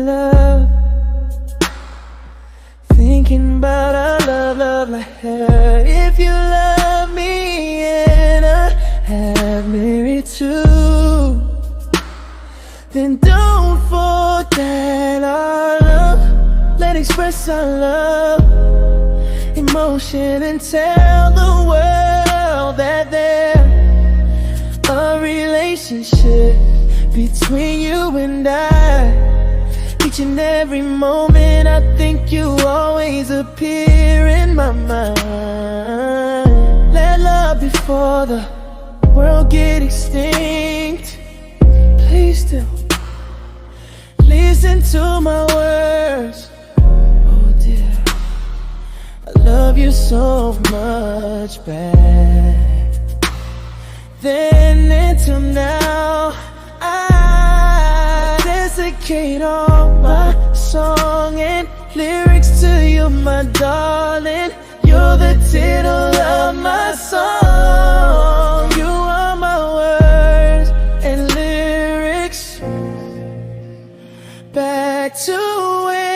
love. Thinking about our love like her. If you love me and I have married too, then don't forget our love. Let's express our love, emotion, and tell the world that there's a relationship between you and I. Each and every moment I think you always appear in my mind. Let love before the world get extinct. Please do listen to my words. Oh dear, I love you so much back then until now. I dedicate all my song and lyrics to you, my darling. You're the title of my song. You are my words and lyrics. Back to it.